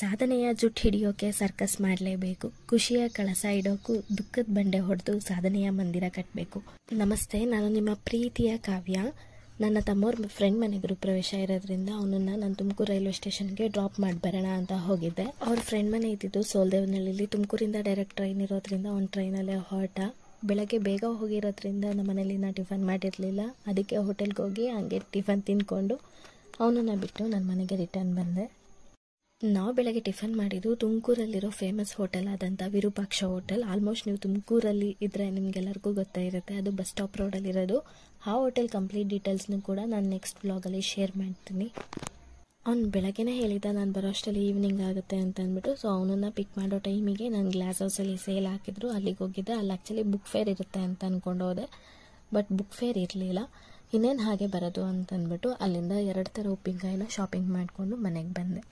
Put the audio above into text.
ಸಾಧನೆಯ ಜುಟ್ಟು ಹಿಡಿಯೋಕೆ ಸರ್ಕಸ್ ಮಾಡಲೇಬೇಕು. ಖುಷಿಯ ಕಳಸ ಇಡೋಕು ದುಃಖದ ಬಂಡೆ ಹೊಡೆದು ಸಾಧನೆಯ ಮಂದಿರ ಕಟ್ಟಬೇಕು. ನಮಸ್ತೆ, ನಾನು ನಿಮ್ಮ ಪ್ರೀತಿಯ ಕಾವ್ಯ. ನನ್ನ ತಮ್ಮವ್ರ ಫ್ರೆಂಡ್ ಮನೆ ಗೃಹಪ್ರವೇಶ ಇರೋದ್ರಿಂದ ಅವನನ್ನು ನಾನು ತುಮಕೂರು ರೈಲ್ವೆ ಸ್ಟೇಷನ್ಗೆ ಡ್ರಾಪ್ ಮಾಡಿ ಬರೋಣ ಅಂತ ಹೋಗಿದ್ದೆ. ಅವ್ರ ಫ್ರೆಂಡ್ ಮನೆ ಇದ್ದಿದ್ದು ಸೋಲ್ದೇವನಹಳ್ಳಿಲಿ. ತುಮಕೂರಿಂದ ಡೈರೆಕ್ಟ್ ಟ್ರೈನ್ ಇರೋದ್ರಿಂದ ಒಂದು ಟ್ರೈನಲ್ಲೇ ಹೊರಟ. ಬೆಳಗ್ಗೆ ಬೇಗ ಹೋಗಿರೋದ್ರಿಂದ ನಮ್ಮ ಮನೇಲಿ ನಾ ಟಿಫನ್ ಮಾಡಿರಲಿಲ್ಲ. ಅದಕ್ಕೆ ಹೋಟೆಲ್ಗೆ ಹೋಗಿ ಹಂಗೆ ಟಿಫನ್ ತಿಂದ್ಕೊಂಡು ಅವನನ್ನು ಬಿಟ್ಟು ನನ್ನ ಮನೆಗೆ ರಿಟರ್ನ್ ಬಂದೆ. ನಾವು ಬೆಳಗ್ಗೆ ಟಿಫನ್ ಮಾಡಿದ್ದು ತುಮಕೂರಲ್ಲಿರೋ ಫೇಮಸ್ ಹೋಟೆಲ್ ಆದಂಥ ವಿರೂಪಾಕ್ಷ ಹೋಟೆಲ್. ಆಲ್ಮೋಸ್ಟ್ ನೀವು ತುಮಕೂರಲ್ಲಿ ಇದ್ದರೆ ನಿಮಗೆಲ್ಲರಿಗೂ ಗೊತ್ತೇ ಇರುತ್ತೆ, ಅದು ಬಸ್ ಸ್ಟಾಪ್ ರೋಡಲ್ಲಿರೋದು. ಆ ಹೋಟೆಲ್ ಕಂಪ್ಲೀಟ್ ಡೀಟೇಲ್ಸ್ನು ಕೂಡ ನಾನು ನೆಕ್ಸ್ಟ್ ವ್ಲಾಗಲ್ಲಿ ಶೇರ್ ಮಾಡ್ತೀನಿ. ಅವ್ನು ಬೆಳಗ್ಗೆನೇ ಹೇಳಿದ್ದ ನಾನು ಬರೋ ಅಷ್ಟರಲ್ಲಿ ಈವ್ನಿಂಗ್ ಆಗುತ್ತೆ ಅಂತ ಅಂದ್ಬಿಟ್ಟು. ಸೊ ಅವನನ್ನು ಪಿಕ್ ಮಾಡೋ ಟೈಮಿಗೆ ನಾನು ಗ್ಲಾಸ್ ಹೌಸಲ್ಲಿ ಸೇಲ್ ಹಾಕಿದ್ರು, ಅಲ್ಲಿಗೆ ಹೋಗಿದ್ದೆ. ಅಲ್ಲಿ ಆ್ಯಕ್ಚುಲಿ ಬುಕ್ ಫೇರ್ ಇರುತ್ತೆ ಅಂತ ಅಂದ್ಕೊಂಡು ಹೋದೆ, ಬಟ್ ಬುಕ್ ಫೇರ್ ಇರಲಿಲ್ಲ. ಇನ್ನೇನು ಹಾಗೆ ಬರೋದು ಅಂತ ಅಂದ್ಬಿಟ್ಟು ಅಲ್ಲಿಂದ 2 ಥರ ಉಪ್ಪಿನಕಾಯಿನ ಶಾಪಿಂಗ್ ಮಾಡಿಕೊಂಡು ಮನೆಗೆ ಬಂದೆ.